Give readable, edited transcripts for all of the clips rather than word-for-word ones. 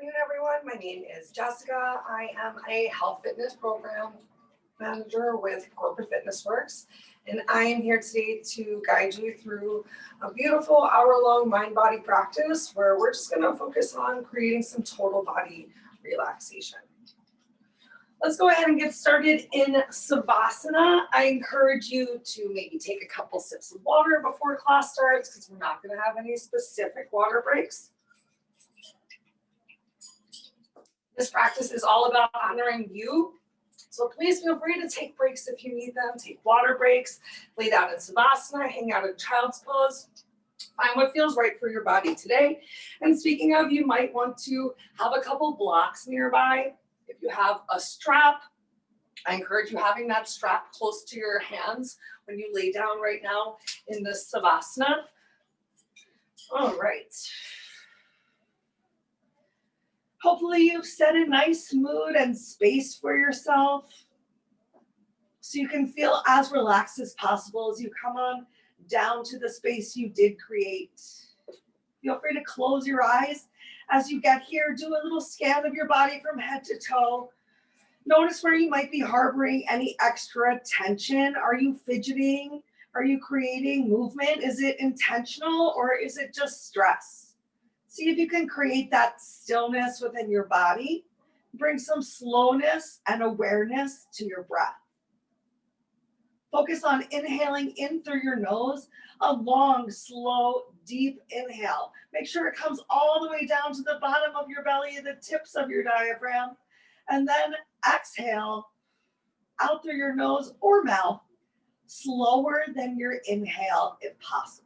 afternoon, everyone. My name is Jessica. I am a health fitness program manager with Corporate Fitness Works, and I am here today to guide you through a beautiful hour-long mind-body practice where we're just going to focus on creating some total body relaxation. Let's go ahead and get started in Savasana. I encourage you to maybe take a couple sips of water before class starts because we're not going to have any specific water breaks. This practice is all about honoring you. So please feel free to take breaks if you need them. Take water breaks, lay down in Savasana, hang out in child's pose. Find what feels right for your body today. And speaking of, you might want to have a couple blocks nearby. If you have a strap, I encourage you having that strap close to your hands when you lay down right now in this Savasana. All right. Hopefully you've set a nice mood and space for yourself so you can feel as relaxed as possible as you come on down to the space you did create. Feel free to close your eyes as you get here. Do a little scan of your body from head to toe. Notice where you might be harboring any extra tension. Are you fidgeting? Are you creating movement? Is it intentional or is it just stress? See if you can create that stillness within your body. Bring some slowness and awareness to your breath. Focus on inhaling in through your nose, a long, slow, deep inhale. Make sure it comes all the way down to the bottom of your belly, the tips of your diaphragm. And then exhale out through your nose or mouth, slower than your inhale if possible.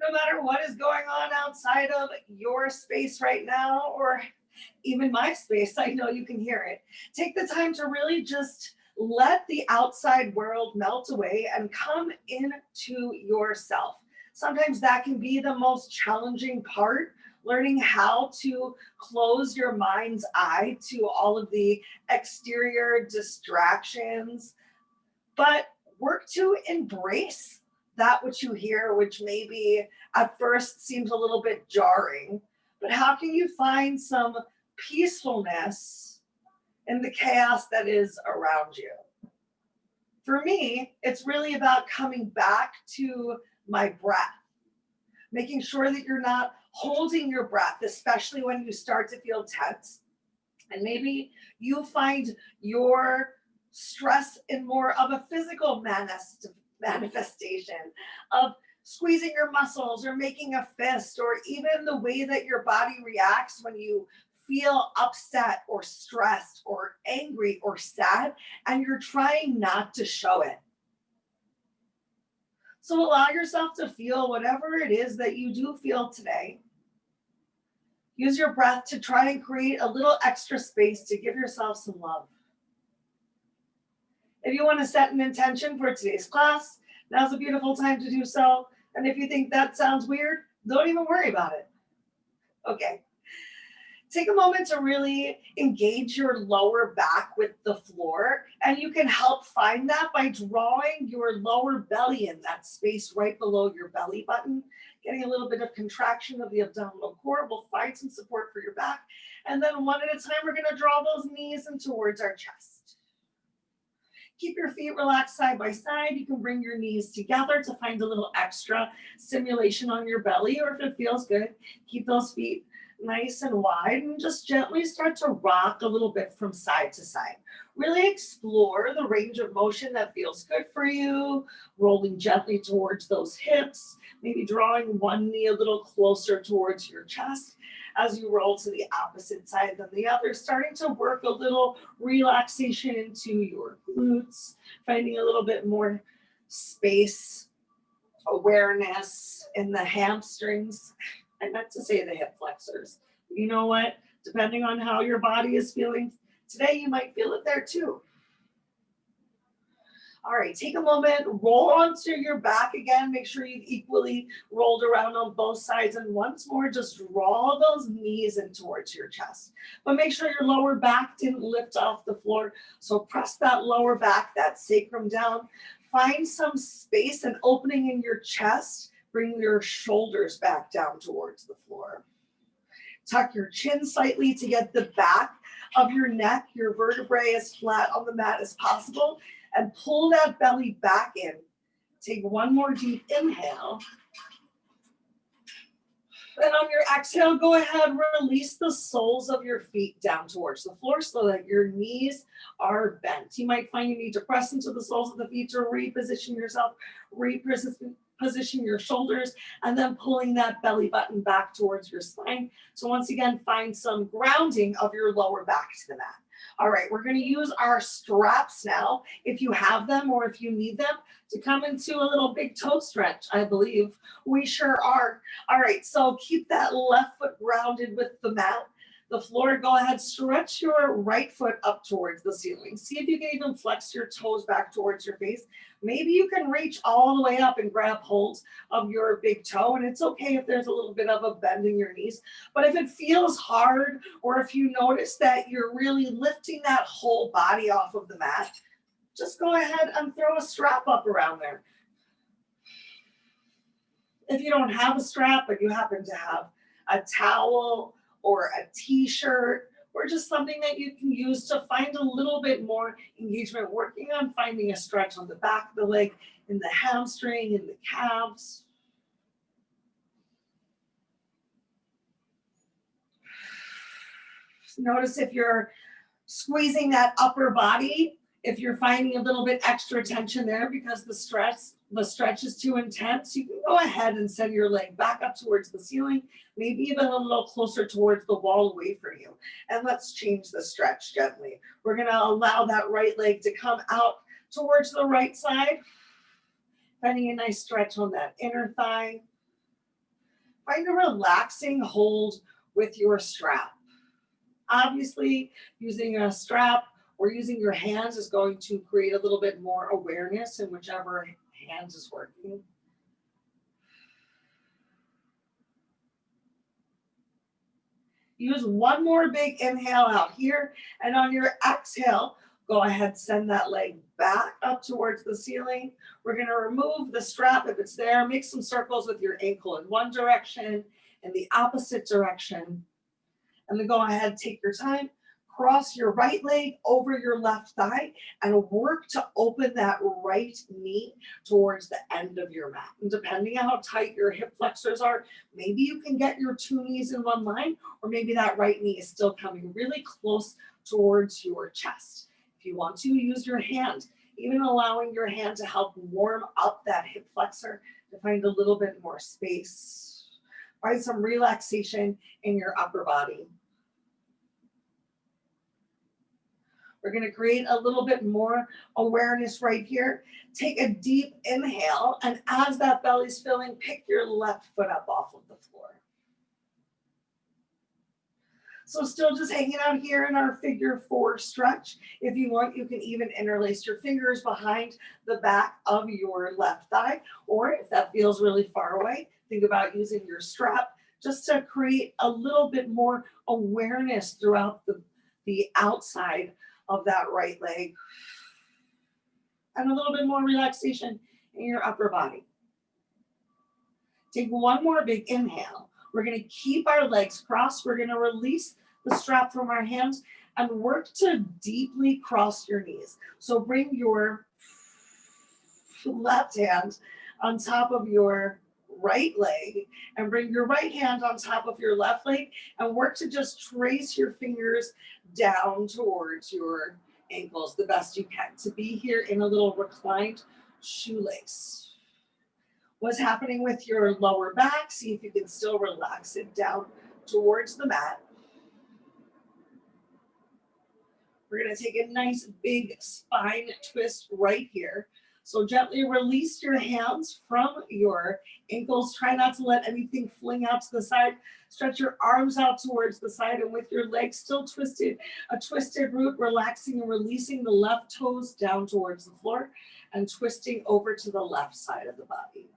No matter what is going on outside of your space right now, or even my space, I know you can hear it. Take the time to really just let the outside world melt away and come into yourself. Sometimes that can be the most challenging part, learning how to close your mind's eye to all of the exterior distractions, but work to embrace that which you hear, which maybe at first seems a little bit jarring, but how can you find some peacefulness in the chaos that is around you? For me, it's really about coming back to my breath, making sure that you're not holding your breath, especially when you start to feel tense. And maybe you find your stress in more of a physical manifestation of squeezing your muscles or making a fist, or even the way that your body reacts when you feel upset or stressed or angry or sad and you're trying not to show it. So allow yourself to feel whatever it is that you do feel today. Use your breath to try and create a little extra space to give yourself some love. If you want to set an intention for today's class, now's a beautiful time to do so. And if you think that sounds weird, don't even worry about it. Okay. Take a moment to really engage your lower back with the floor. And you can help find that by drawing your lower belly in, that space right below your belly button. Getting a little bit of contraction of the abdominal core will find some support for your back. And then one at a time, we're going to draw those knees in towards our chest. Keep your feet relaxed side by side. You can bring your knees together to find a little extra stimulation on your belly, or if it feels good, keep those feet nice and wide and just gently start to rock a little bit from side to side. Really explore the range of motion that feels good for you, rolling gently towards those hips, maybe drawing one knee a little closer towards your chest as you roll to the opposite side than the other, starting to work a little relaxation into your glutes, finding a little bit more space, awareness in the hamstrings. I meant to say the hip flexors. You know what? Depending on how your body is feeling today, you might feel it there too. All right, take a moment, roll onto your back again. Make sure you've equally rolled around on both sides. And once more, just draw those knees in towards your chest. But make sure your lower back didn't lift off the floor. So press that lower back, that sacrum down. Find some space and opening in your chest. Bring your shoulders back down towards the floor. Tuck your chin slightly to get the back of your neck, your vertebrae as flat on the mat as possible, and pull that belly back in. Take one more deep inhale. And on your exhale, go ahead, release the soles of your feet down towards the floor so that your knees are bent. You might find you need to press into the soles of the feet to reposition yourself, reposition your shoulders, and then pulling that belly button back towards your spine. So once again, find some grounding of your lower back to the mat. All right, we're going to use our straps now, if you have them or if you need them, to come into a little big toe stretch, I believe. We sure are. All right, so keep that left foot grounded with the mat. The floor, go ahead, stretch your right foot up towards the ceiling. See if you can even flex your toes back towards your face. Maybe you can reach all the way up and grab hold of your big toe, and it's okay if there's a little bit of a bend in your knees. But if it feels hard, or if you notice that you're really lifting that whole body off of the mat, just go ahead and throw a strap up around there. If you don't have a strap, but you happen to have a towel or a t-shirt or just something that you can use to find a little bit more engagement, working on finding a stretch on the back of the leg, in the hamstring, in the calves. Notice if you're squeezing that upper body, if you're finding a little bit extra tension there because the stretch is too intense, you can go ahead and send your leg back up towards the ceiling, maybe even a little closer towards the wall away from you. And let's change the stretch gently. We're going to allow that right leg to come out towards the right side, finding a nice stretch on that inner thigh. Find a relaxing hold with your strap. Obviously, using a strap or using your hands is going to create a little bit more awareness in whichever hands is working. Use one more big inhale out here, and on your exhale, go ahead, send that leg back up towards the ceiling. We're going to remove the strap if it's there. Make some circles with your ankle in one direction and the opposite direction. And then go ahead, take your time, cross your right leg over your left thigh, and work to open that right knee towards the end of your mat. And depending on how tight your hip flexors are, maybe you can get your two knees in one line, or maybe that right knee is still coming really close towards your chest. If you want to, use your hand, even allowing your hand to help warm up that hip flexor to find a little bit more space. Find some relaxation in your upper body. We're going to create a little bit more awareness right here. Take a deep inhale, and as that belly's filling, pick your left foot up off of the floor. So still just hanging out here in our figure four stretch. If you want, you can even interlace your fingers behind the back of your left thigh, or if that feels really far away, think about using your strap just to create a little bit more awareness throughout the outside of that right leg, and a little bit more relaxation in your upper body. Take one more big inhale. We're going to keep our legs crossed. We're going to release the strap from our hands and work to deeply cross your knees. So bring your left hand on top of your right leg and bring your right hand on top of your left leg and work to just trace your fingers down towards your ankles the best you can, to be here in a little reclined shoelace. What's happening with your lower back? See if you can still relax it down towards the mat. We're going to take a nice big spine twist right here. So gently release your hands from your ankles. Try not to let anything fling out to the side. Stretch your arms out towards the side, and with your legs still twisted, a twisted root, relaxing and releasing the left toes down towards the floor. and twisting over to the left side of the body.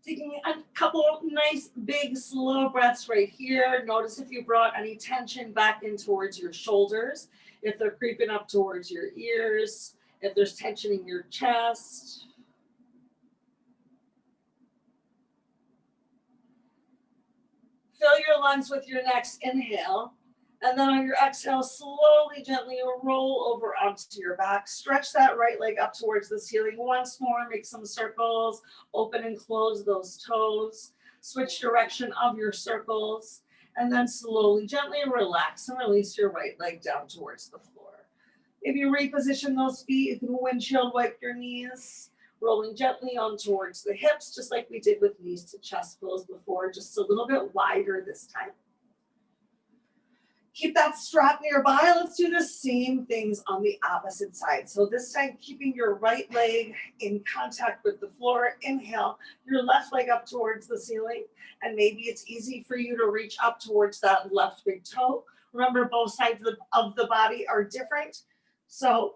Taking a couple nice big slow breaths right here. Notice if you brought any tension back in towards your shoulders, if they're creeping up towards your ears, if there's tension in your chest. Fill your lungs with your next inhale. And then on your exhale, slowly, gently roll over onto your back. Stretch that right leg up towards the ceiling once more. Make some circles. Open and close those toes. Switch direction of your circles. And then slowly, gently relax and release your right leg down towards the floor. If you reposition those feet, you can windshield wipe your knees, rolling gently on towards the hips, just like we did with knees to chest pose before, just a little bit wider this time. Keep that strap nearby. Let's do the same things on the opposite side. So this time, keeping your right leg in contact with the floor. Inhale, your left leg up towards the ceiling. And maybe it's easy for you to reach up towards that left big toe. Remember, both sides of the body are different. So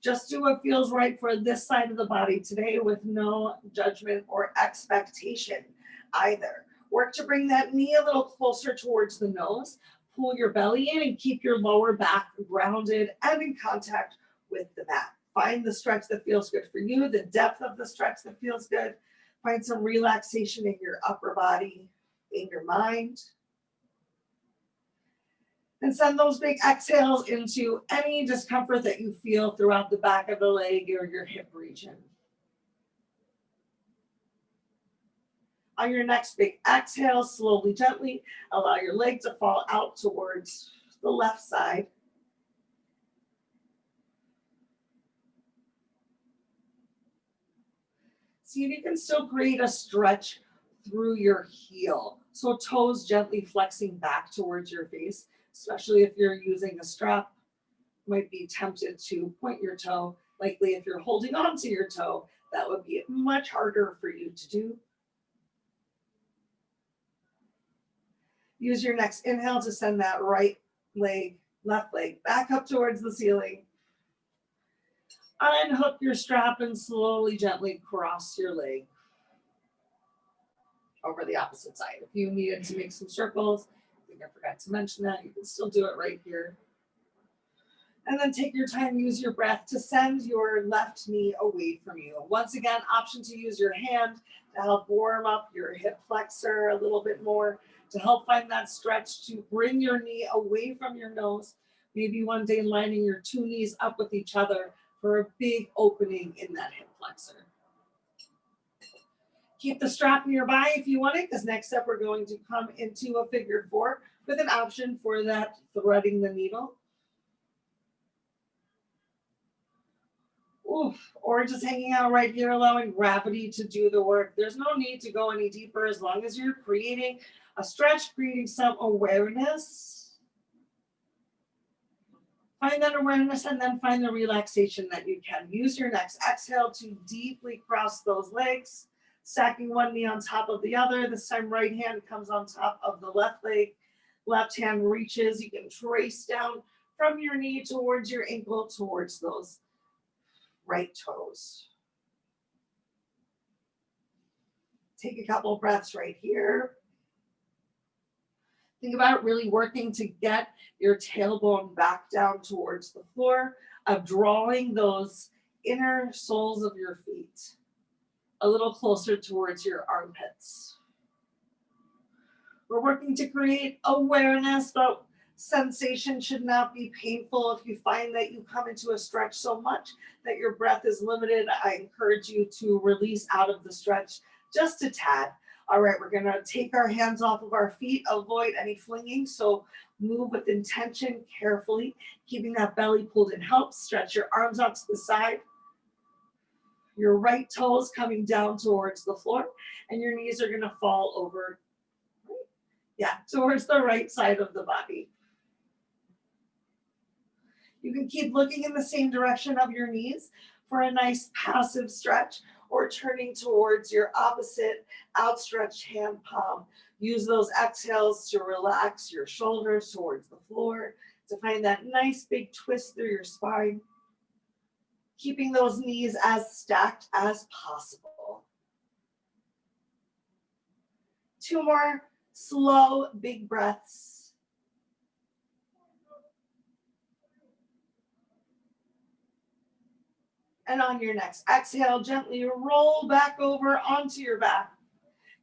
just do what feels right for this side of the body today with no judgment or expectation either. Work to bring that knee a little closer towards the nose. Pull your belly in and keep your lower back grounded and in contact with the mat. Find the stretch that feels good for you, the depth of the stretch that feels good. Find some relaxation in your upper body, in your mind. And send those big exhales into any discomfort that you feel throughout the back of the leg or your hip region. On your next big exhale, slowly, gently, allow your leg to fall out towards the left side. See if you can still create a stretch through your heel. So toes gently flexing back towards your face, especially if you're using a strap. You might be tempted to point your toe. Likely if you're holding on to your toe, that would be much harder for you to do. Use your next inhale to send that right leg, left leg back up towards the ceiling. Unhook your strap and slowly, gently cross your leg over the opposite side. If you needed to make some circles, I think I forgot to mention that, you can still do it right here. And then take your time, use your breath to send your left knee away from you. Once again, option to use your hand to help warm up your hip flexor a little bit more, to help find that stretch, to bring your knee away from your nose. Maybe one day lining your two knees up with each other for a big opening in that hip flexor. Keep the strap nearby if you want it, because next up we're going to come into a figure four with an option for that threading the needle. Oof, or just hanging out right here, allowing gravity to do the work. There's no need to go any deeper as long as you're creating a stretch, creating some awareness. Find that awareness and then find the relaxation that you can. Use your next exhale to deeply cross those legs, stacking one knee on top of the other. This time right hand comes on top of the left leg. Left hand reaches. You can trace down from your knee towards your ankle, towards those right toes. Take a couple breaths right here. Think about really working to get your tailbone back down towards the floor, of drawing those inner soles of your feet a little closer towards your armpits. We're working to create awareness, but sensation should not be painful. If you find that you come into a stretch so much that your breath is limited, I encourage you to release out of the stretch just a tad. All right, we're gonna take our hands off of our feet, avoid any flinging. So move with intention, carefully, keeping that belly pulled in helps. Stretch your arms out to the side. Your right toes coming down towards the floor, and your knees are gonna fall over, towards the right side of the body. You can keep looking in the same direction of your knees. for a nice passive stretch, or turning towards your opposite outstretched hand palm. Use those exhales to relax your shoulders towards the floor, to find that nice big twist through your spine, keeping those knees as stacked as possible. Two more slow, big breaths. And on your next exhale, gently roll back over onto your back.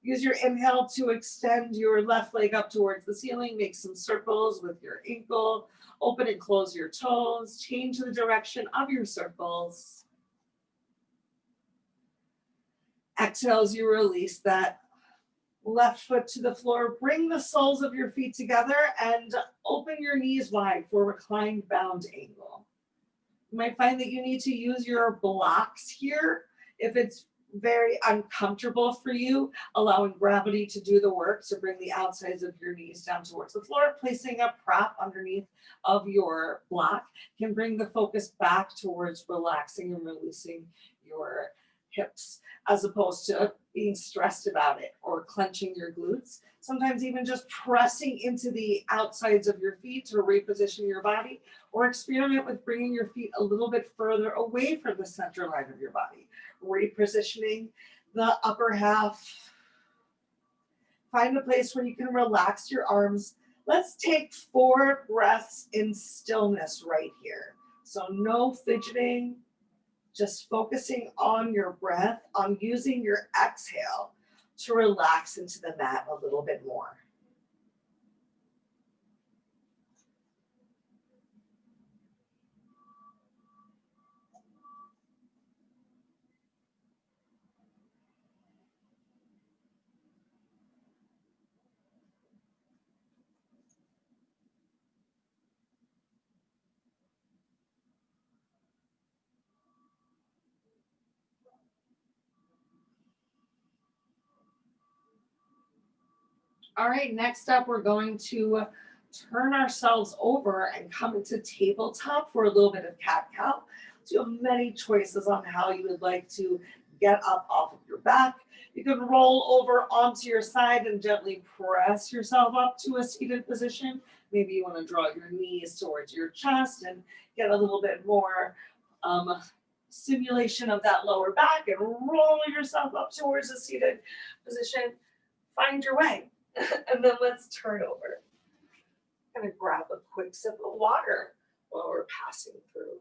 Use your inhale to extend your left leg up towards the ceiling. Make some circles with your ankle. Open and close your toes. Change the direction of your circles. Exhale as you release that left foot to the floor. Bring the soles of your feet together and open your knees wide for reclined bound angle. You might find that you need to use your blocks here if it's very uncomfortable for you, allowing gravity to do the work to bring the outsides of your knees down towards the floor. Placing a prop underneath of your block can bring the focus back towards relaxing and releasing your hips, as opposed to being stressed about it or clenching your glutes. Sometimes even just pressing into the outsides of your feet to reposition your body, or experiment with bringing your feet a little bit further away from the center line of your body. Repositioning the upper half. Find a place where you can relax your arms. Let's take 4 breaths in stillness right here. So no fidgeting, just focusing on your breath, on using your exhale to relax into the mat a little bit more. All right, next up, we're going to turn ourselves over and come into tabletop for a little bit of cat-cow. So you have many choices on how you would like to get up off of your back. You can roll over onto your side and gently press yourself up to a seated position. Maybe you want to draw your knees towards your chest and get a little bit more stimulation of that lower back, and roll yourself up towards a seated position. Find your way. And then let's turn over. I'm going to grab a quick sip of water while we're passing through.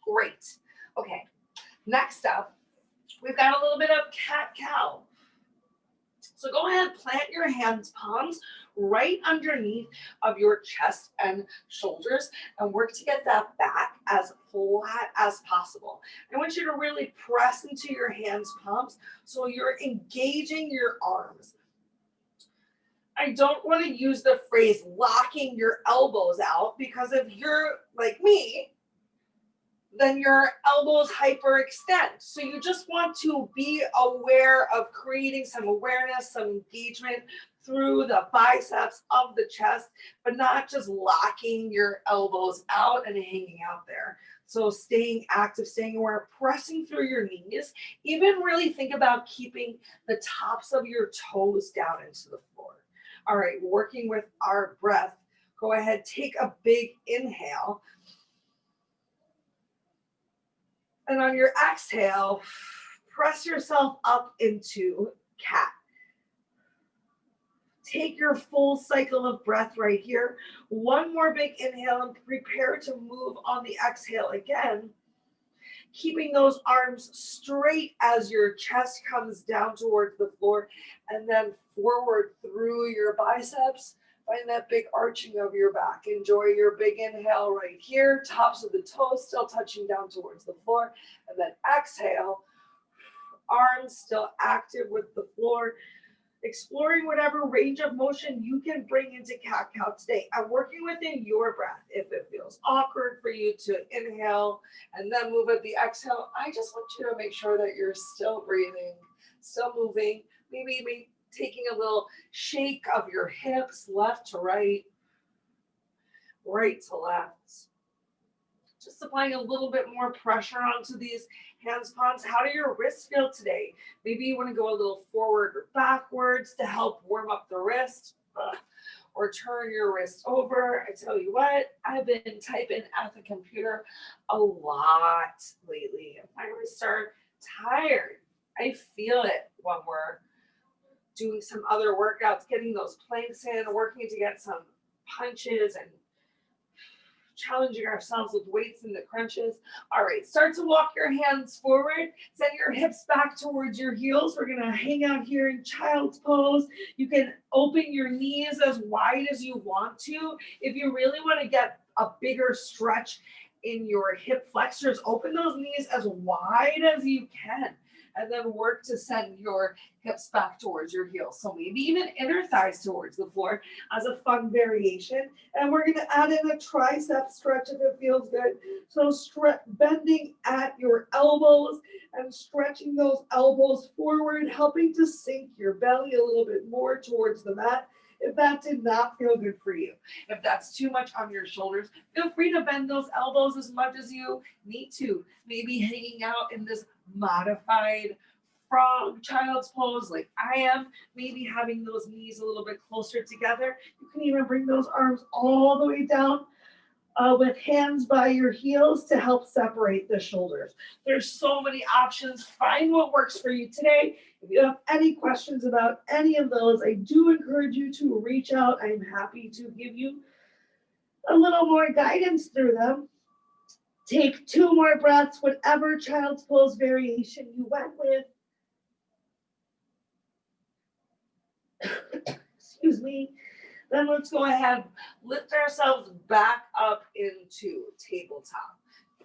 Great. Okay, next up, we've got a little bit of cat-cow. So go ahead, plant your hands palms right underneath of your chest and shoulders, and work to get that back as flat as possible. I want you to really press into your hands palms so you're engaging your arms. I don't want to use the phrase locking your elbows out, because if you're like me, then your elbows hyperextend. So you just want to be aware of creating some awareness, some engagement through the biceps of the chest, but not just locking your elbows out and hanging out there. So staying active, staying aware, pressing through your knees. Even really think about keeping the tops of your toes down into the floor. All right, working with our breath, go ahead, take a big inhale. And on your exhale, press yourself up into cat. Take your full cycle of breath right here. One more big inhale and prepare to move on the exhale again. Keeping those arms straight as your chest comes down towards the floor, and then forward through your biceps. Find that big arching of your back. Enjoy your big inhale right here. Tops of the toes still touching down towards the floor. And then exhale. Arms still active with the floor. Exploring whatever range of motion you can bring into cat-cow today. I'm working within your breath. If it feels awkward for you to inhale and then move at the exhale, I just want you to make sure that you're still breathing, still moving. Maybe Taking a little shake of your hips, left to right, right to left. Just applying a little bit more pressure onto these hands, palms. How do your wrists feel today? Maybe you want to go a little forward or backwards to help warm up the wrist. Or turn your wrist over. I tell you what, I've been typing at the computer a lot lately. My wrists are tired. I feel it when we're doing some other workouts, getting those planks in, working to get some punches and challenging ourselves with weights and the crunches. All right, start to walk your hands forward. Send your hips back towards your heels. We're gonna hang out here in child's pose. You can open your knees as wide as you want to. If you really wanna get a bigger stretch in your hip flexors, open those knees as wide as you can. And then work to send your hips back towards your heels. So maybe even inner thighs towards the floor as a fun variation. And we're gonna add in a tricep stretch if it feels good. So bending at your elbows and stretching those elbows forward, helping to sink your belly a little bit more towards the mat. If that did not feel good for you, if that's too much on your shoulders, feel free to bend those elbows as much as you need to. Maybe hanging out in this modified frog child's pose like I am, maybe having those knees a little bit closer together. You can even bring those arms all the way down with hands by your heels to help separate the shoulders. There's so many options. Find what works for you today. If you have any questions about any of those, I do encourage you to reach out. I'm happy to give you a little more guidance through them. Take 2 more breaths, whatever child's pose variation you went with. Excuse me. Then let's go ahead, lift ourselves back up into tabletop.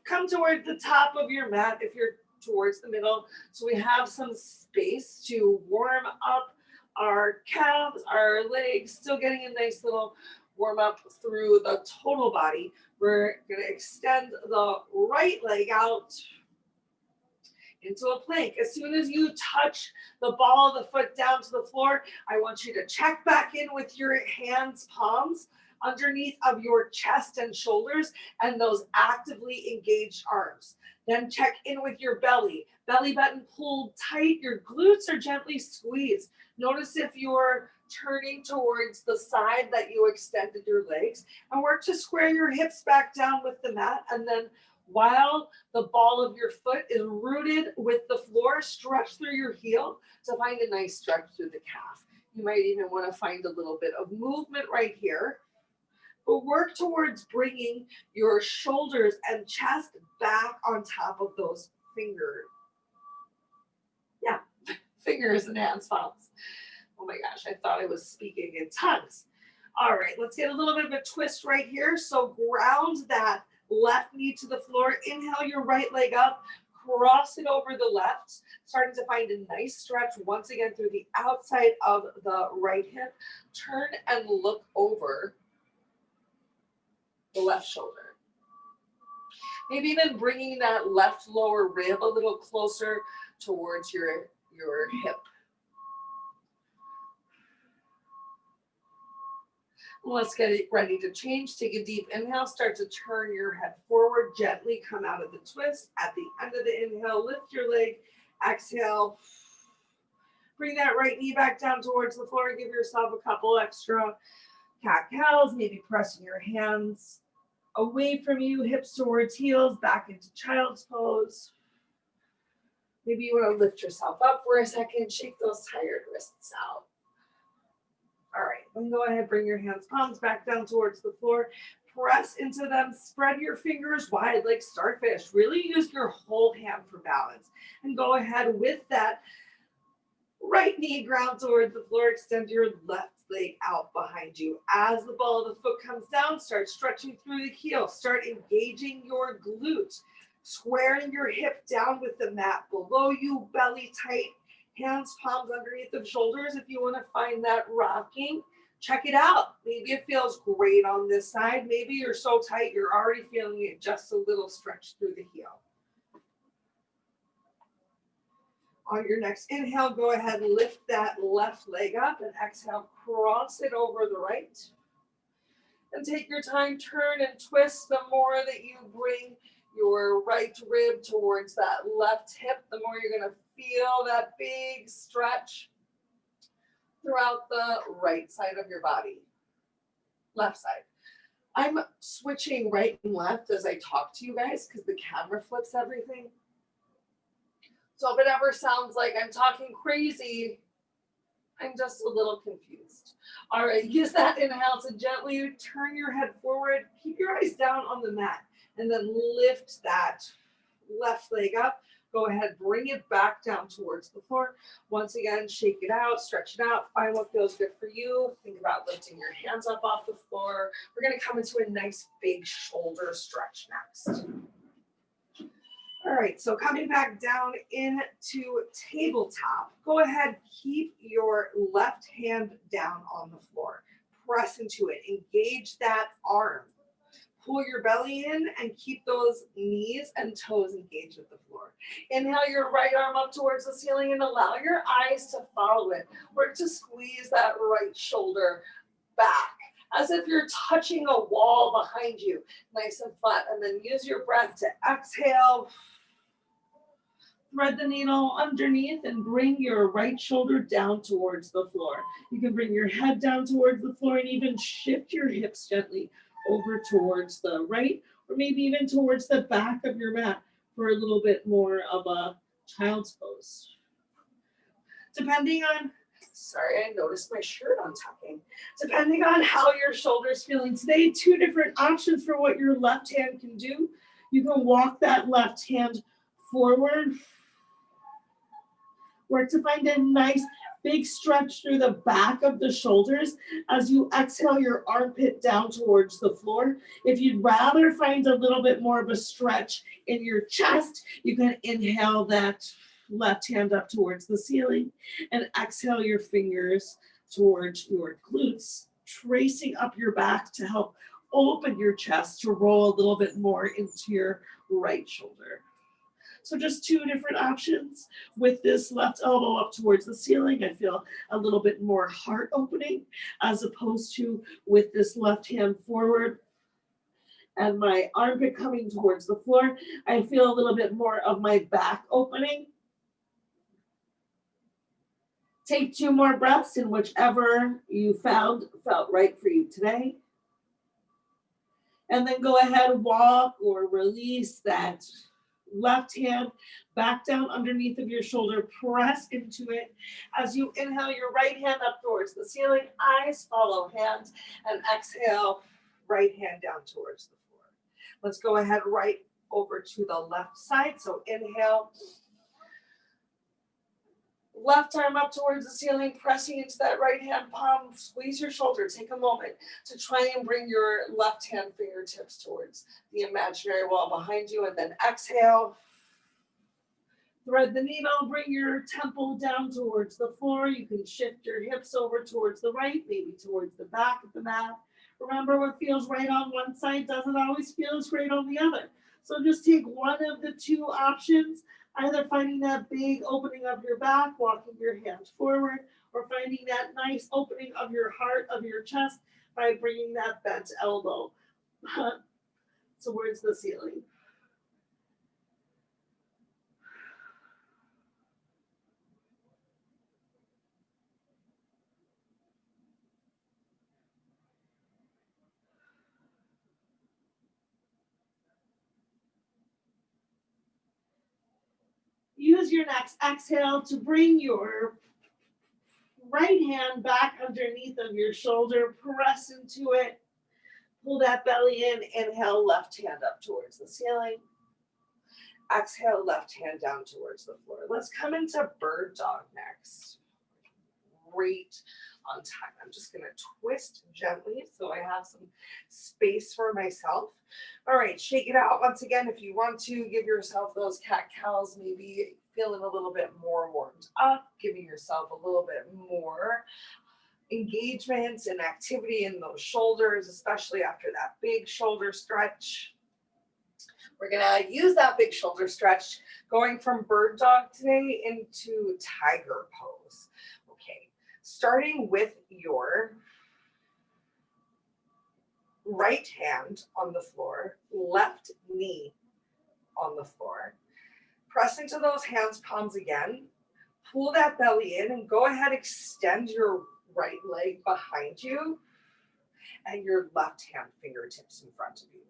Come towards the top of your mat if you're towards the middle. So we have some space to warm up our calves, our legs, still getting a nice little warm up through the total body. We're gonna extend the right leg out into a plank. As soon as you touch the ball of the foot down to the floor, I want you to check back in with your hands, palms underneath of your chest and shoulders and those actively engaged arms. Then check in with your belly. Belly button pulled tight. Your glutes are gently squeezed. Notice if you're turning towards the side that you extended your legs, and work to square your hips back down with the mat. And then while the ball of your foot is rooted with the floor, stretch through your heel to find a nice stretch through the calf. You might even want to find a little bit of movement right here, but work towards bringing your shoulders and chest back on top of those fingers. Yeah, fingers and hands, palms. Oh my gosh, I thought I was speaking in tongues. All right, let's get a little bit of a twist right here. So ground that left knee to the floor. Inhale your right leg up, cross it over the left, starting to find a nice stretch once again through the outside of the right hip. Turn and look over the left shoulder. Maybe even bringing that left lower rib a little closer towards your hip. Let's get it ready to change. Take a deep inhale. Start to turn your head forward. Gently come out of the twist. At the end of the inhale, lift your leg. Exhale. Bring that right knee back down towards the floor. Give yourself a couple extra cat-cows. Maybe pressing your hands away from you, hips towards heels, back into child's pose. Maybe you want to lift yourself up for a second. Shake those tired wrists out. All right, then go ahead, bring your hands, palms back down towards the floor. Press into them, spread your fingers wide like starfish. Really use your whole hand for balance. And go ahead with that right knee ground towards the floor. Extend your left leg out behind you. As the ball of the foot comes down, start stretching through the heel. Start engaging your glutes. Squaring your hip down with the mat below you, belly tight. Hands, palms underneath the shoulders. If you want to find that rocking, check it out. Maybe it feels great on this side. Maybe you're so tight, you're already feeling it just a little stretch through the heel. On your next inhale, go ahead and lift that left leg up and exhale, cross it over the right. And take your time, turn and twist. The more that you bring your right rib towards that left hip, the more you're gonna feel that big stretch throughout the right side of your body, left side. I'm switching right and left as I talk to you guys because the camera flips everything. So if it ever sounds like I'm talking crazy, I'm just a little confused. All right, use that inhale to gently turn your head forward. Keep your eyes down on the mat and then lift that left leg up. Go ahead, bring it back down towards the floor. Once again, shake it out, stretch it out, find what feels good for you. Think about lifting your hands up off the floor. We're gonna come into a nice big shoulder stretch next. All right, so coming back down into tabletop, go ahead, keep your left hand down on the floor. Press into it, engage that arm. Pull your belly in and keep those knees and toes engaged with the floor. Inhale your right arm up towards the ceiling and allow your eyes to follow it. Work to squeeze that right shoulder back as if you're touching a wall behind you, nice and flat. And then use your breath to exhale. Thread the needle underneath and bring your right shoulder down towards the floor. You can bring your head down towards the floor and even shift your hips gently over towards the right, or maybe even towards the back of your mat for a little bit more of a child's pose. Depending on, sorry, I noticed my shirt untucking. Depending on how your shoulder's feeling today, two different options for what your left hand can do. You can walk that left hand forward. Work to find a nice big stretch through the back of the shoulders as you exhale your armpit down towards the floor. If you'd rather find a little bit more of a stretch in your chest, you can inhale that left hand up towards the ceiling and exhale your fingers towards your glutes, tracing up your back to help open your chest to roll a little bit more into your right shoulder. So just two different options. With this left elbow up towards the ceiling, I feel a little bit more heart opening as opposed to with this left hand forward and my armpit coming towards the floor. I feel a little bit more of my back opening. Take two more breaths in whichever you felt right for you today. And then go ahead, walk or release that left hand back down underneath of your shoulder, press into it. As you inhale your right hand up towards the ceiling, eyes follow hands, and exhale, right hand down towards the floor. Let's go ahead right over to the left side. So inhale, left arm up towards the ceiling, pressing into that right hand palm, squeeze your shoulder. Take a moment to try and bring your left hand fingertips towards the imaginary wall behind you, and then exhale. Thread the needle, bring your temple down towards the floor. You can shift your hips over towards the right, maybe towards the back of the mat. Remember, what feels right on one side doesn't always feel as great on the other. So just take one of the two options, either finding that big opening of your back, walking your hands forward, or finding that nice opening of your heart, of your chest, by bringing that bent elbow towards the ceiling. Use your next exhale to bring your right hand back underneath of your shoulder, press into it, pull that belly in, inhale, left hand up towards the ceiling. Exhale, left hand down towards the floor. Let's come into bird dog next. Great on time. I'm just gonna twist gently so I have some space for myself. All right, shake it out. Once again, if you want to give yourself those cat-cows, maybe feeling a little bit more warmed up, giving yourself a little bit more engagement and activity in those shoulders, especially after that big shoulder stretch. We're gonna use that big shoulder stretch, going from bird dog today into tiger pose. Okay, starting with your right hand on the floor, left knee on the floor. Press into those hands palms again. Pull that belly in and go ahead, extend your right leg behind you and your left hand fingertips in front of you.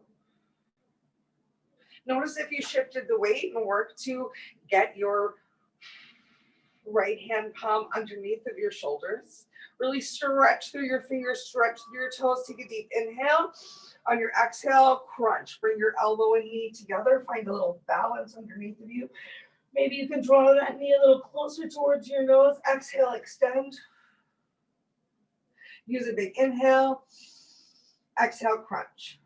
Notice if you shifted the weight and worked to get your right hand palm underneath of your shoulders. Really stretch through your fingers, stretch through your toes. Take a deep inhale. On your exhale, crunch. Bring your elbow and knee together. Find a little balance underneath of you. Maybe you can draw that knee a little closer towards your nose. Exhale, extend. Use a big inhale. Exhale, crunch.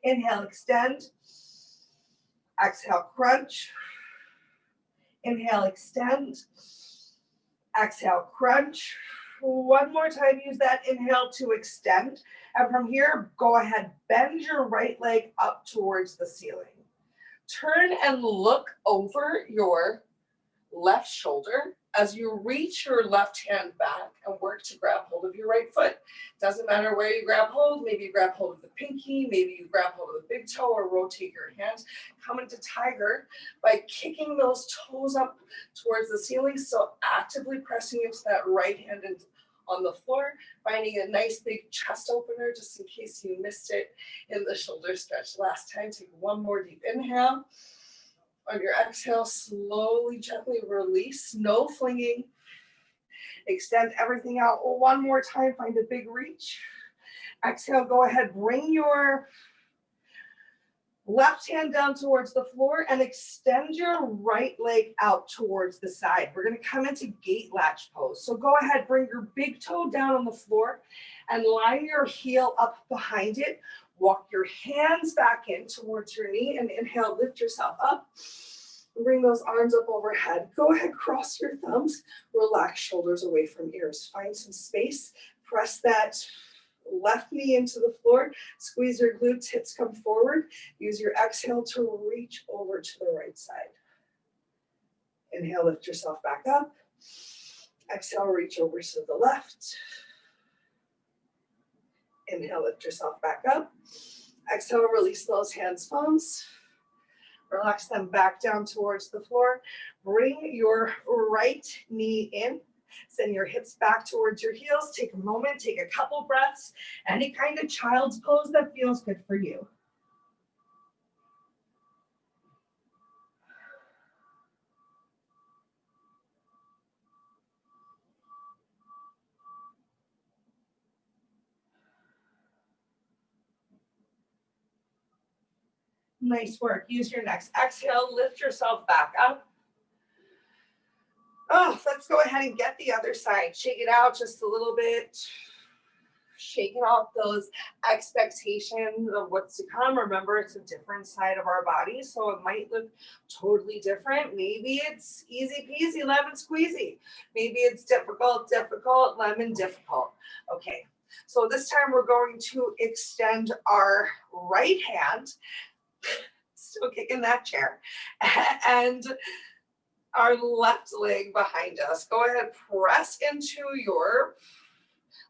Inhale, extend. Exhale, crunch. Inhale, extend. Exhale, crunch. One more time, use that inhale to extend. And from here, go ahead, bend your right leg up towards the ceiling. Turn and look over your left shoulder as you reach your left hand back and work to grab hold of your right foot. Doesn't matter where you grab hold. Maybe you grab hold of the pinky, maybe you grab hold of the big toe or rotate your hands. Come into tiger by kicking those toes up towards the ceiling, so actively pressing into that right hand on the floor, finding a nice big chest opener just in case you missed it in the shoulder stretch last time. Take one more deep inhale. On your exhale, slowly, gently release, no flinging. Extend everything out one more time, find a big reach. Exhale, go ahead, bring your left hand down towards the floor and extend your right leg out towards the side. We're gonna come into gate latch pose. So go ahead, bring your big toe down on the floor and line your heel up behind it. Walk your hands back in towards your knee and inhale, lift yourself up. Bring those arms up overhead. Go ahead, cross your thumbs. Relax shoulders away from ears. Find some space. Press that left knee into the floor. Squeeze your glutes, hips come forward. Use your exhale to reach over to the right side. Inhale, lift yourself back up. Exhale, reach over to the left. Inhale, lift yourself back up. Exhale, release those hands, palms. Relax them back down towards the floor. Bring your right knee in. Send your hips back towards your heels. Take a moment, take a couple breaths. Any kind of child's pose that feels good for you. Nice work. Use your next exhale. Lift yourself back up. Oh, let's go ahead and get the other side. Shake it out just a little bit. Shaking off those expectations of what's to come. Remember, it's a different side of our body, so it might look totally different. Maybe it's easy peasy, lemon squeezy. Maybe it's difficult, lemon difficult. Okay, so this time we're going to extend our right hand, still kicking that chair, and our left leg behind us. Go ahead, press into your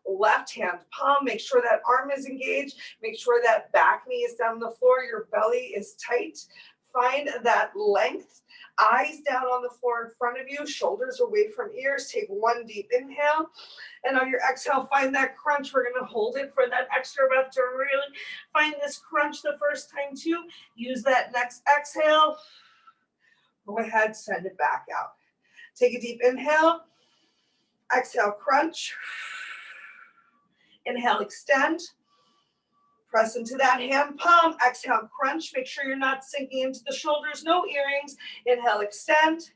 left hand palm. Make sure that arm is engaged. Make sure that back knee is down on the floor. Your belly is tight. Find that length. Eyes down on the floor in front of you. Shoulders away from ears. Take one deep inhale. And on your exhale, find that crunch. We're going to hold it for that extra breath to really find this crunch the first time too. Use that next exhale. Go ahead, send it back out. Take a deep inhale. Exhale, crunch. Inhale, extend. Press into that hand palm. Exhale, crunch. Make sure you're not sinking into the shoulders. No earrings. Inhale, extend.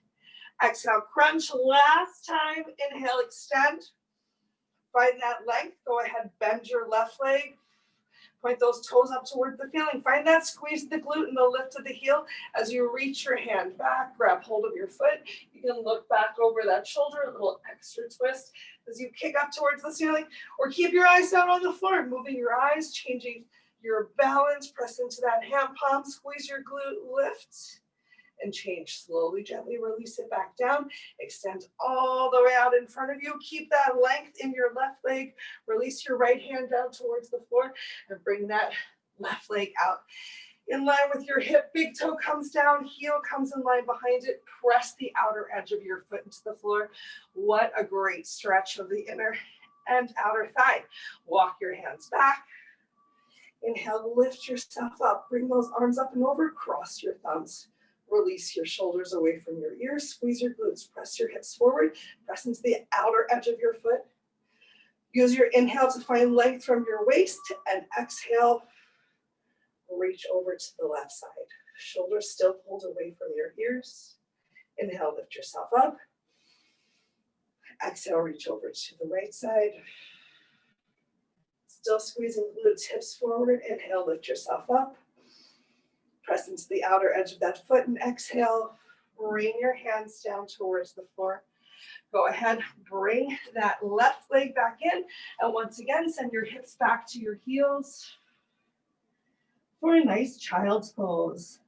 Exhale, crunch. Last time. Inhale, extend. Find that length. Go ahead, bend your left leg. Point those toes up towards the ceiling. Find that squeeze of the glute and the lift of the heel as you reach your hand back. Grab hold of your foot. You can look back over that shoulder, a little extra twist as you kick up towards the ceiling, or keep your eyes down on the floor, moving your eyes, changing your balance. Press into that hand palm, squeeze your glute, lift, and change. Slowly, gently release it back down. Extend all the way out in front of you. Keep that length in your left leg. Release your right hand down towards the floor and bring that left leg out. In line with your hip, big toe comes down, heel comes in line behind it. Press the outer edge of your foot into the floor. What a great stretch of the inner and outer thigh. Walk your hands back. Inhale, lift yourself up. Bring those arms up and over. Cross your thumbs. Release your shoulders away from your ears. Squeeze your glutes. Press your hips forward. Press into the outer edge of your foot. Use your inhale to find length from your waist, and exhale, reach over to the left side. Shoulders still pulled away from your ears. Inhale, lift yourself up. Exhale, reach over to the right side. Still squeezing glutes, hips forward. Inhale, lift yourself up. Press into the outer edge of that foot and exhale. Bring your hands down towards the floor. Go ahead, bring that left leg back in. And once again, send your hips back to your heels for a nice child's pose.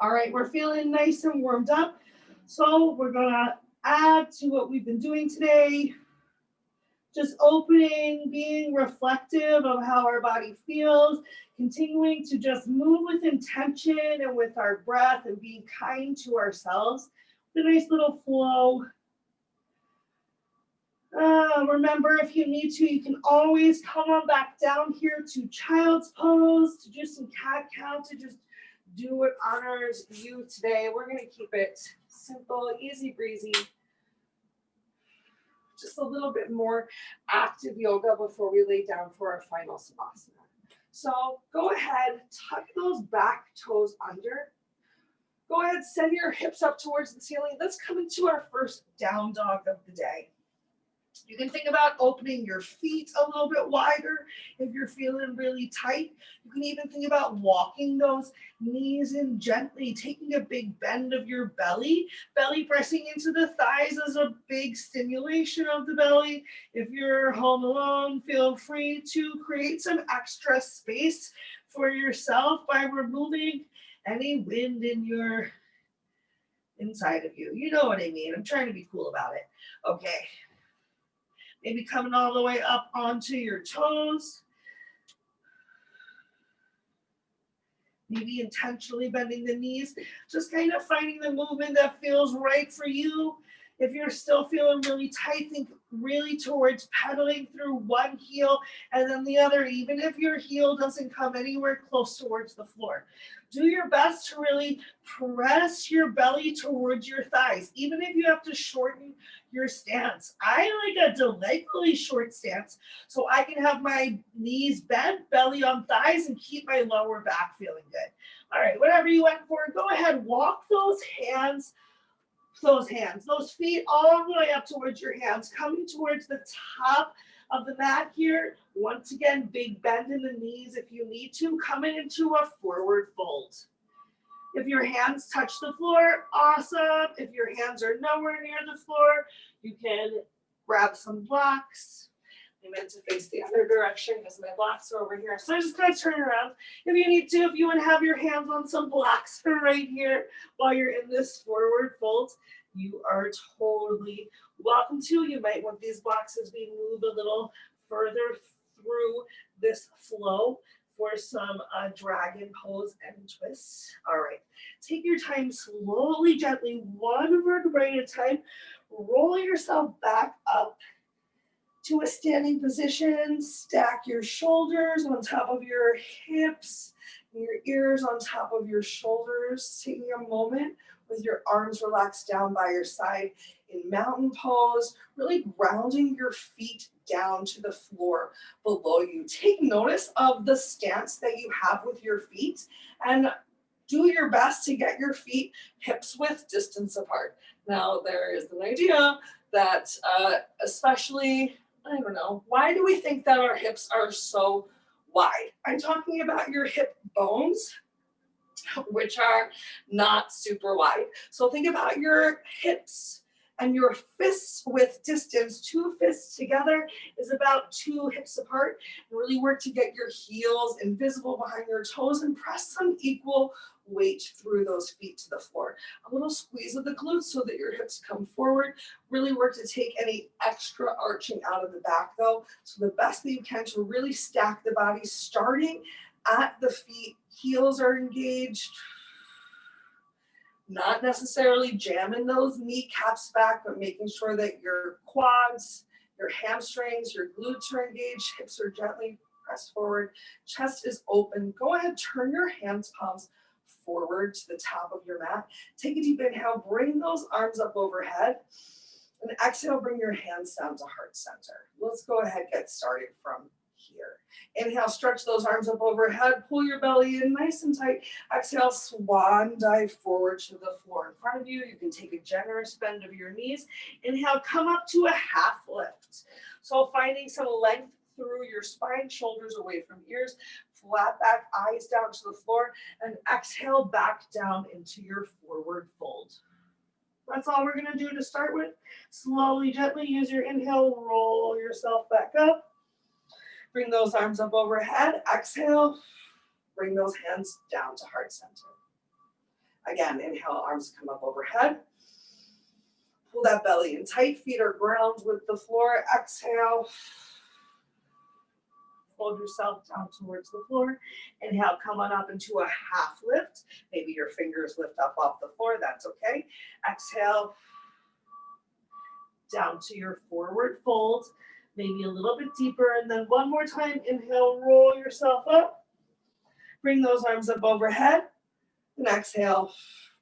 All right, we're feeling nice and warmed up. So we're gonna add to what we've been doing today. Just opening, being reflective of how our body feels, continuing to just move with intention and with our breath and being kind to ourselves. The nice little flow. Remember, if you need to, you can always come on back down here to child's pose, to do some cat cow, to just do what honors you today. We're going to keep it simple, easy breezy. Just a little bit more active yoga before we lay down for our final savasana. So go ahead, tuck those back toes under. Go ahead, send your hips up towards the ceiling. Let's come into our first down dog of the day. You can think about opening your feet a little bit wider if you're feeling really tight. You can even think about walking those knees in gently, taking a big bend of your belly. Belly pressing into the thighs is a big stimulation of the belly. If you're home alone, feel free to create some extra space for yourself by removing any wind in your inside of you. You know what I mean. I'm trying to be cool about it. Okay. Maybe coming all the way up onto your toes. Maybe intentionally bending the knees. Just kind of finding the movement that feels right for you. If you're still feeling really tight, think really towards pedaling through one heel and then the other, even if your heel doesn't come anywhere close towards the floor. Do your best to really press your belly towards your thighs, even if you have to shorten your stance. I like a delightfully short stance so I can have my knees bent, belly on thighs, and keep my lower back feeling good. All right, whatever you went for, go ahead, walk those feet all the way up towards your hands, coming towards the top of the mat here. Once again, big bend in the knees if you need to, coming into a forward fold. If your hands touch the floor, awesome. If your hands are nowhere near the floor, you can grab some blocks. I meant to face the other direction because my blocks are over here. So I'm just going to turn around. If you need to, if you want to have your hands on some blocks right here while you're in this forward fold, you are totally welcome to. You might want these blocks as we move a little further through this flow for some dragon pose and twists. All right, take your time slowly, gently, one vertebrae at a time. Roll yourself back up to a standing position. Stack your shoulders on top of your hips, and your ears on top of your shoulders. Taking a moment with your arms relaxed down by your side in mountain pose, really grounding your feet down to the floor below you. Take notice of the stance that you have with your feet and do your best to get your feet hips width distance apart. Now, there is an idea that especially, I don't know, why do we think that our hips are so wide? I'm talking about your hip bones, which are not super wide. So think about your hips And your fists width distance, 2 fists together, is about 2 hips apart. And really work to get your heels invisible behind your toes and press some equal weight through those feet to the floor. A little squeeze of the glutes so that your hips come forward. Really work to take any extra arching out of the back though. So the best that you can to really stack the body, starting at the feet, heels are engaged. Not necessarily jamming those kneecaps back, but making sure that your quads, your hamstrings, your glutes are engaged, hips are gently pressed forward, chest is open. Go ahead, turn your hands, palms forward to the top of your mat. Take a deep inhale, bring those arms up overhead. And exhale, bring your hands down to heart center. Let's go ahead, get started from here. Inhale, stretch those arms up overhead, pull your belly in nice and tight. Exhale, swan dive forward to the floor in front of you. You can take a generous bend of your knees. Inhale, come up to a half lift. So finding some length through your spine, shoulders away from ears, flat back, eyes down to the floor, and exhale back down into your forward fold. That's all we're gonna do to start with. Slowly, gently use your inhale, roll yourself back up. Bring those arms up overhead. Exhale, bring those hands down to heart center. Again, inhale, arms come up overhead. Pull that belly in tight, feet are ground with the floor. Exhale, fold yourself down towards the floor. Inhale, come on up into a half lift. Maybe your fingers lift up off the floor, that's okay. Exhale, down to your forward fold. Maybe a little bit deeper, and then one more time, inhale, roll yourself up. Bring those arms up overhead, and exhale,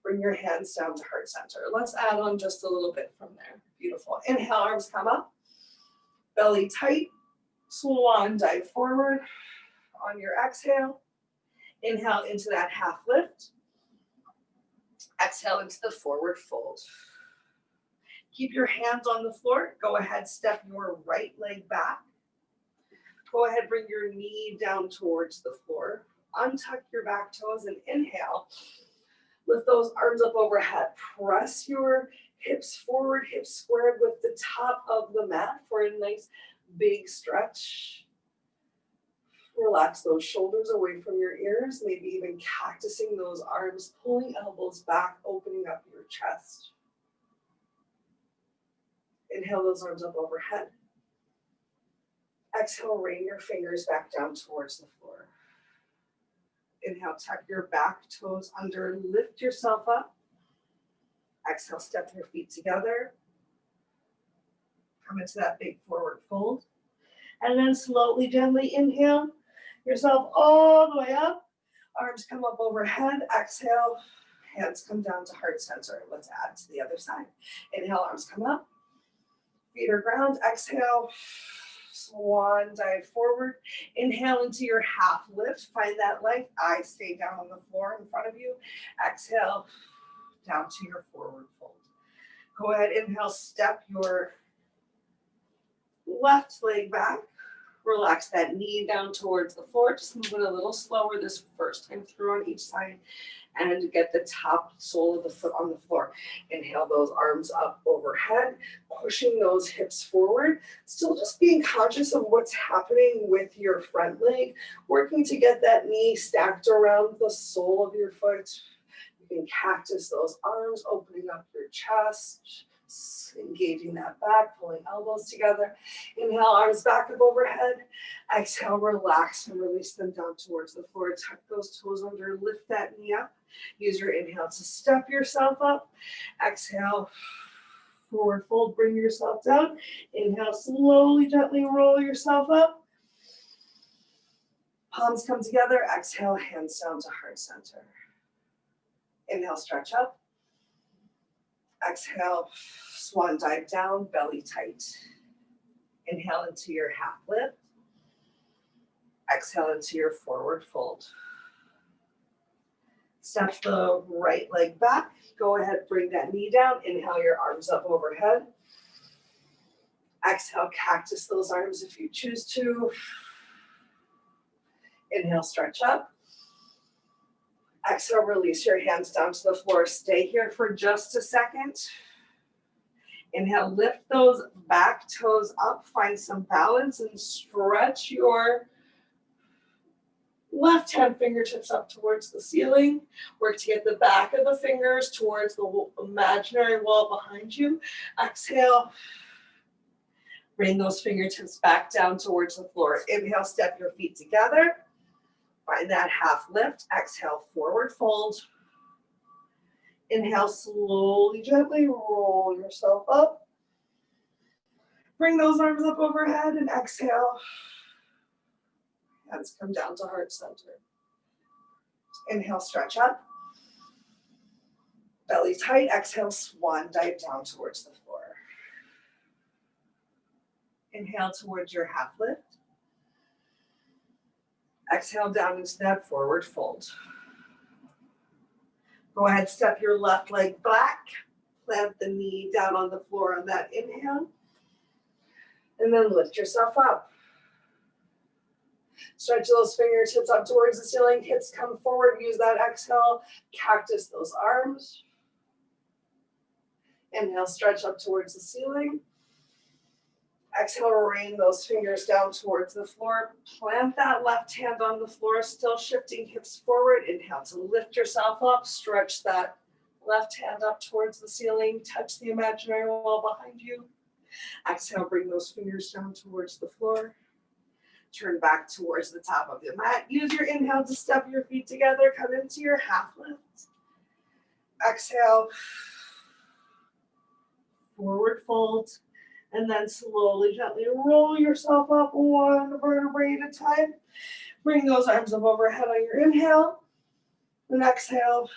bring your hands down to heart center. Let's add on just a little bit from there. Beautiful. Inhale, arms come up, belly tight, swan dive forward. On your exhale, inhale into that half lift. Exhale into the forward fold. Keep your hands on the floor. Go ahead, step your right leg back. Go ahead, bring your knee down towards the floor. Untuck your back toes and inhale. Lift those arms up overhead. Press your hips forward, hips squared with the top of the mat for a nice big stretch. Relax those shoulders away from your ears, maybe even cactusing those arms, pulling elbows back, opening up your chest. Inhale those arms up overhead. Exhale, rain your fingers back down towards the floor. Inhale, tuck your back toes under, lift yourself up. Exhale, step your feet together. Come into that big forward fold. And then slowly, gently inhale yourself all the way up. Arms come up overhead. Exhale, hands come down to heart center. Let's add to the other side. Inhale, arms come up. Feet are ground. Exhale, swan dive forward. Inhale into your half lift. Find that length. Eyes stay down on the floor in front of you. Exhale, down to your forward fold. Go ahead, inhale, step your left leg back. Relax that knee down towards the floor. Just moving a little slower this first time through on each side. And get the top sole of the foot on the floor. Inhale those arms up overhead, pushing those hips forward. Still just being conscious of what's happening with your front leg, working to get that knee stacked around the sole of your foot. You can cactus those arms, opening up your chest, engaging that back, pulling elbows together. Inhale, arms back up overhead. Exhale, relax and release them down towards the floor. Tuck those toes under, lift that knee up. Use your inhale to step yourself up. Exhale, forward fold, bring yourself down. Inhale, slowly, gently roll yourself up. Palms come together. Exhale, hands down to heart center. Inhale, stretch up. Exhale, swan dive down, belly tight. Inhale into your half lift. Exhale into your forward fold. Step the right leg back. Go ahead, bring that knee down. Inhale your arms up overhead. Exhale, cactus those arms if you choose to. Inhale, stretch up. Exhale, release your hands down to the floor. Stay here for just a second. Inhale, lift those back toes up, find some balance and stretch your left hand fingertips up towards the ceiling. Work to get the back of the fingers towards the imaginary wall behind you. Exhale. Bring those fingertips back down towards the floor. Inhale, step your feet together. Find that half lift. Exhale, forward fold. Inhale, slowly, gently roll yourself up. Bring those arms up overhead and exhale. Hands come down to heart center. Inhale, stretch up. Belly tight. Exhale, swan dive down towards the floor. Inhale towards your half lift. Exhale down into that forward fold. Go ahead, step your left leg back. Plant the knee down on the floor on that inhale. And then lift yourself up. Stretch those fingertips up towards the ceiling. Hips come forward. Use that exhale. Cactus those arms. Inhale, stretch up towards the ceiling. Exhale, rain those fingers down towards the floor. Plant that left hand on the floor, still shifting hips forward. Inhale to lift yourself up. Stretch that left hand up towards the ceiling. Touch the imaginary wall behind you. Exhale, bring those fingers down towards the floor. Turn back towards the top of the mat. Use your inhale to step your feet together. Come into your half lift. Exhale. Forward fold. And then slowly, gently roll yourself up one vertebrae at a time. Bring those arms up overhead on your inhale. And exhale,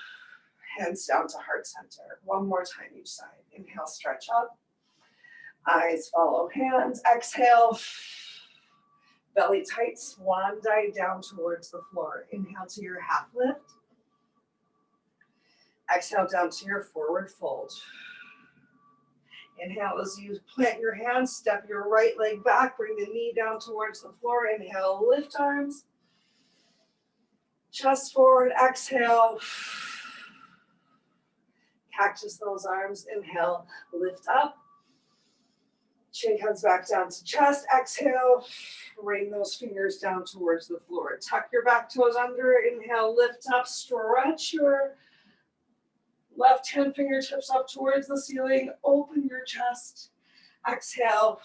hands down to heart center. One more time each side. Inhale, stretch up. Eyes follow hands. Exhale, belly tight, swan dive down towards the floor. Inhale to your half lift. Exhale down to your forward fold. Inhale as you plant your hands, step your right leg back, bring the knee down towards the floor. Inhale, lift arms. Chest forward, exhale. Cactus those arms, inhale, lift up. Chin comes back down to chest, exhale. Rain those fingers down towards the floor. Tuck your back toes under, inhale, lift up, stretch your left hand fingertips up towards the ceiling. Open your chest. Exhale.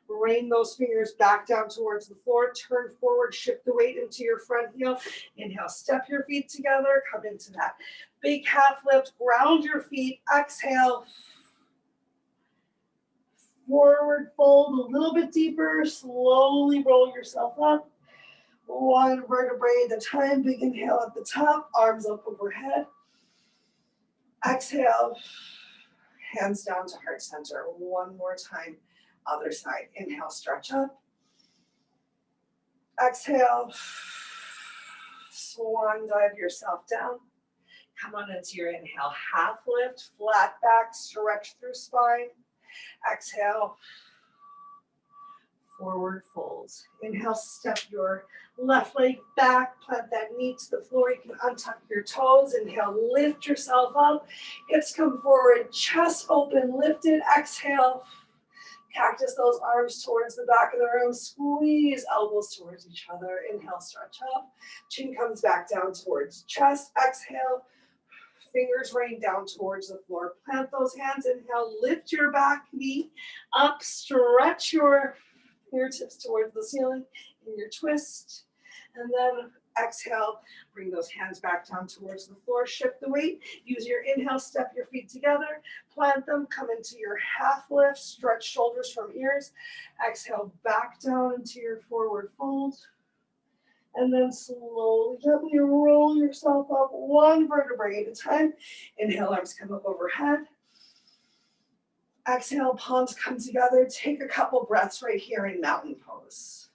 Rain those fingers back down towards the floor. Turn forward. Shift the weight into your front heel. Inhale. Step your feet together. Come into that big half lift. Ground your feet. Exhale. Forward fold a little bit deeper. Slowly roll yourself up. One vertebrae at a time. Big inhale at the top. Arms up overhead. Exhale, hands down to heart center. One more time, other side. Inhale, stretch up. Exhale, swan dive yourself down. Come on into your inhale, half lift, flat back, stretch through spine. Exhale, forward folds. Inhale, step your left leg back, plant that knee to the floor. You can untuck your toes. Inhale, lift yourself up. Hips come forward, chest open, lifted. Exhale, cactus those arms towards the back of the room. Squeeze elbows towards each other. Inhale, stretch up. Chin comes back down towards chest. Exhale, fingers rain down towards the floor. Plant those hands. Inhale, lift your back knee up. Stretch your fingertips towards the ceiling in your twist. And then exhale, bring those hands back down towards the floor. Shift the weight. Use your inhale, step your feet together. Plant them, come into your half lift. Stretch shoulders from ears. Exhale, back down into your forward fold. And then slowly, gently roll yourself up one vertebrae at a time. Inhale, arms come up overhead. Exhale, palms come together. Take a couple breaths right here in mountain pose.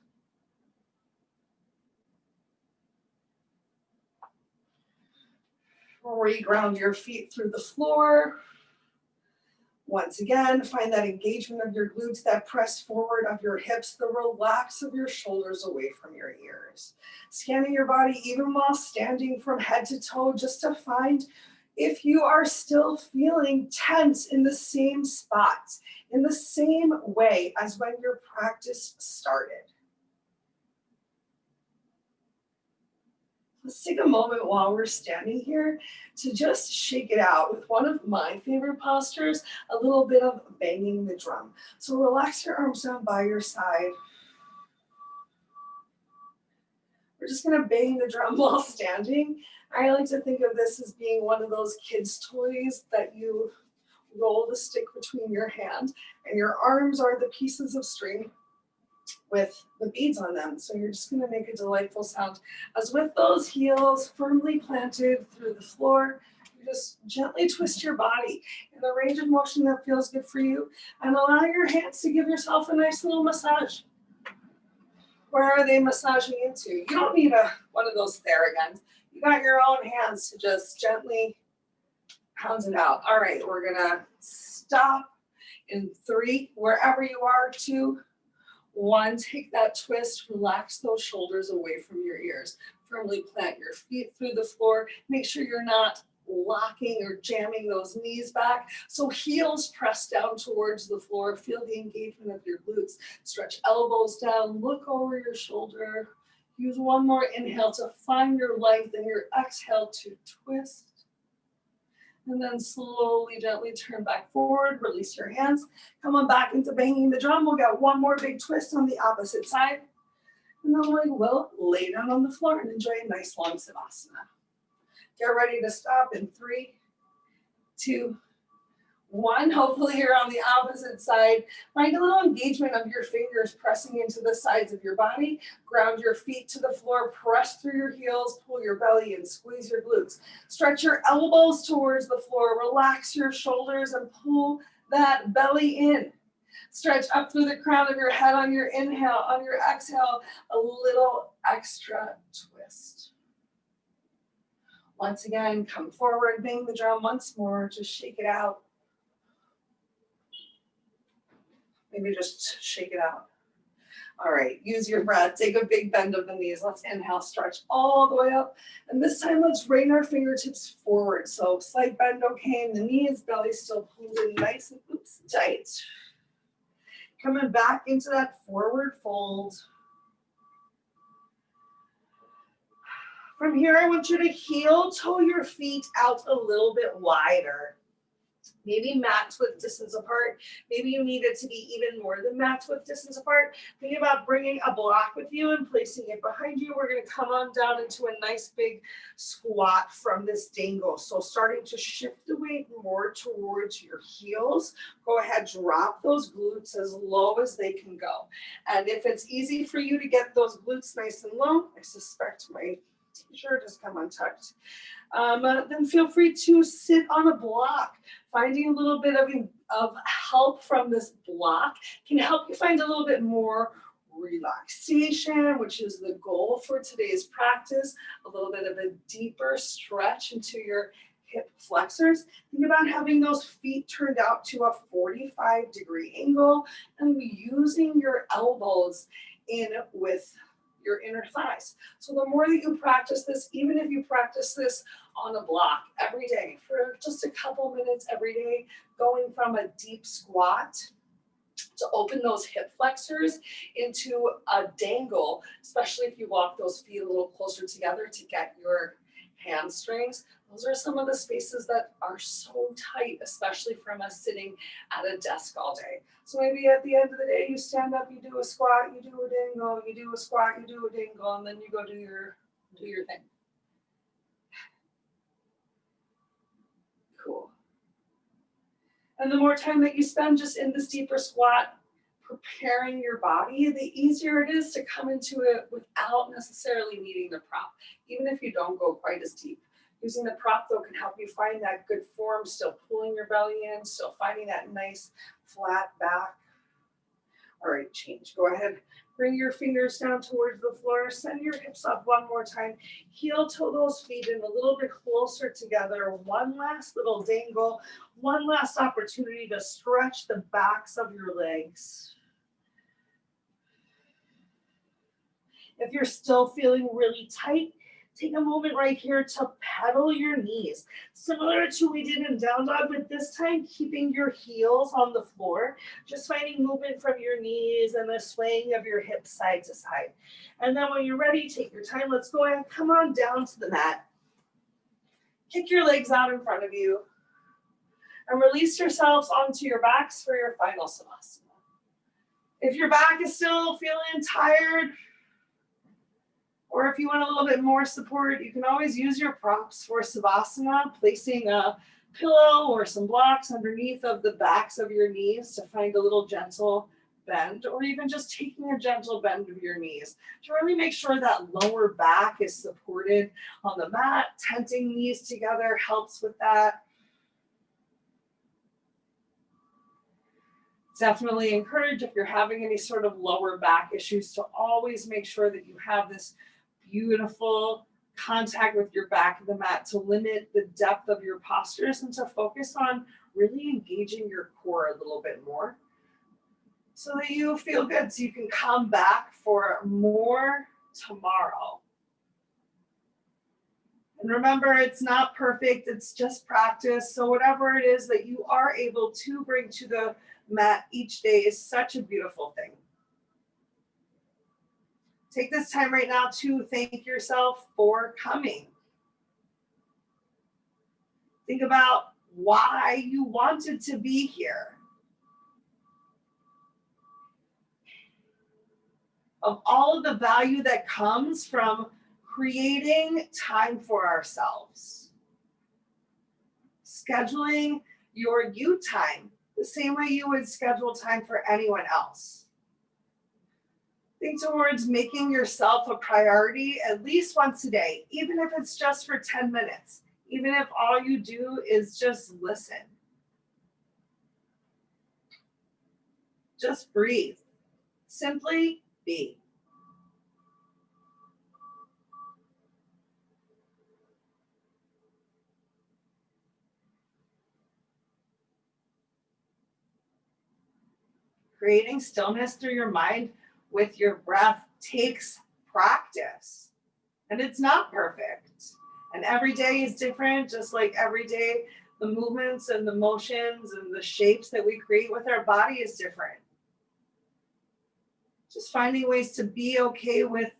Reground your feet through the floor. Once again, find that engagement of your glutes, that press forward of your hips, the relax of your shoulders away from your ears. Scanning your body even while standing from head to toe just to find If you are still feeling tense in the same spots, in the same way as when your practice started, let's take a moment while we're standing here to just shake it out with one of my favorite postures, a little bit of banging the drum. So relax your arms down by your side. We're just gonna bang the drum while standing. I like to think of this as being one of those kids' toys that you roll the stick between your hand, and your arms are the pieces of string with the beads on them. So you're just gonna make a delightful sound. As with those heels firmly planted through the floor, you just gently twist your body in the range of motion that feels good for you, and allow your hands to give yourself a nice little massage. Where are they massaging into? You don't need one of those Theragons. You got your own hands to just gently pound it out. All right, we're gonna stop in 3, wherever you are, 2, 1. Take that twist, relax those shoulders away from your ears. Firmly plant your feet through the floor. Make sure you're not locking or jamming those knees back. So heels press down towards the floor. Feel the engagement of your glutes. Stretch elbows down, look over your shoulder. Use one more inhale to find your length and your exhale to twist. And then slowly, gently turn back forward, release your hands. Come on back into banging the drum. We'll get one more big twist on the opposite side. And then we will lay down on the floor and enjoy a nice long Savasana. Get ready to stop in 3, 2, 1. Hopefully you're on the opposite side. Find a little engagement of your fingers pressing into the sides of your body. Ground your feet to the floor, press through your heels, pull your belly in, squeeze your glutes. Stretch your elbows towards the floor, relax your shoulders and pull that belly in. Stretch up through the crown of your head on your inhale, on your exhale, a little extra twist. Once again, come forward, bang the drum once more, just shake it out. Maybe just shake it out. All right, use your breath. Take a big bend of the knees. Let's inhale, stretch all the way up. And this time, let's bring our fingertips forward. So slight bend, okay, in the knees, belly still pulled in nice and tight. Coming back into that forward fold. From here, I want you to heel toe your feet out a little bit wider. Maybe max width distance apart. Maybe you need it to be even more than max width distance apart. Think about bringing a block with you and placing it behind you. We're going to come on down into a nice big squat from this dangle. So starting to shift the weight more towards your heels. Go ahead, drop those glutes as low as they can go. And if it's easy for you to get those glutes nice and low, I suspect my t-shirt has come untucked. Then feel free to sit on a block. Finding a little bit of help from this block can help you find a little bit more relaxation, which is the goal for today's practice. A little bit of a deeper stretch into your hip flexors. Think about having those feet turned out to a 45-degree angle and using your elbows in with your inner thighs. So the more that you practice this, even if you practice this on a block every day for just a couple minutes every day, going from a deep squat to open those hip flexors into a dangle, especially if you walk those feet a little closer together to get your hamstrings. Those are some of the spaces that are so tight, especially from us sitting at a desk all day. So maybe at the end of the day, you stand up, you do a squat, you do a dangle, you do a squat, you do a dangle, and then you go do your thing. Cool. And the more time that you spend just in this deeper squat, preparing your body, the easier it is to come into it without necessarily needing the prop, even if you don't go quite as deep. Using the prop, though, can help you find that good form, still pulling your belly in, still finding that nice flat back. All right, change. Go ahead. Bring your fingers down towards the floor. Send your hips up one more time. Heel toe those feet in a little bit closer together. One last little dangle. One last opportunity to stretch the backs of your legs. If you're still feeling really tight, Take a moment right here to pedal your knees, similar to we did in down dog, but this time keeping your heels on the floor, just finding movement from your knees and the swaying of your hips side to side. And then when you're ready, take your time. Let's go ahead and come on down to the mat. Kick your legs out in front of you and release yourselves onto your backs for your final savasana. If your back is still feeling tired, or if you want a little bit more support, you can always use your props for savasana, placing a pillow or some blocks underneath of the backs of your knees to find a little gentle bend, or even just taking a gentle bend of your knees to really make sure that lower back is supported on the mat. Tenting knees together helps with that. Definitely encourage, if you're having any sort of lower back issues, to always make sure that you have this beautiful contact with your back of the mat to limit the depth of your postures and to focus on really engaging your core a little bit more so that you feel good, so you can come back for more tomorrow. And remember, it's not perfect, it's just practice. So whatever it is that you are able to bring to the mat each day is such a beautiful thing. Take this time right now to thank yourself for coming. Think about why you wanted to be here. Of all of the value that comes from creating time for ourselves. Scheduling your you time the same way you would schedule time for anyone else. Think towards making yourself a priority at least once a day, even if it's just for 10 minutes, even if all you do is just listen. Just breathe. Simply be. Creating stillness through your mind with your breath takes practice. And it's not perfect. And every day is different, just like every day, the movements and the motions and the shapes that we create with our body is different. Just finding ways to be okay with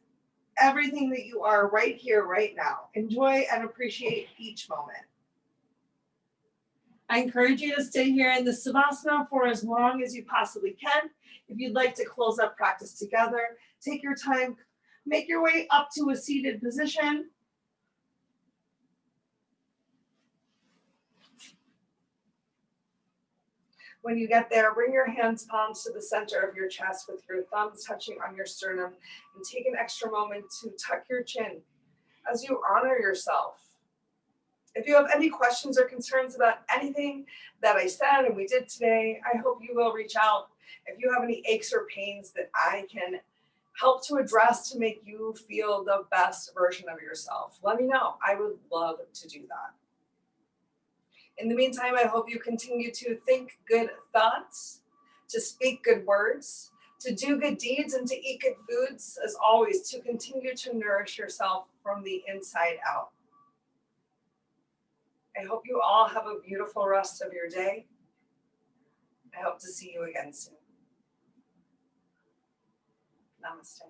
everything that you are right here, right now. Enjoy and appreciate each moment. I encourage you to stay here in the Savasana for as long as you possibly can. If you'd like to close up practice together, take your time, make your way up to a seated position. When you get there, bring your hands palms to the center of your chest with your thumbs touching on your sternum, and take an extra moment to tuck your chin as you honor yourself. If you have any questions or concerns about anything that I said and we did today, I hope you will reach out. If you have any aches or pains that I can help to address to make you feel the best version of yourself, let me know. I would love to do that. In the meantime, I hope you continue to think good thoughts, to speak good words, to do good deeds, and to eat good foods, as always, to continue to nourish yourself from the inside out. I hope you all have a beautiful rest of your day. I hope to see you again soon. Namaste.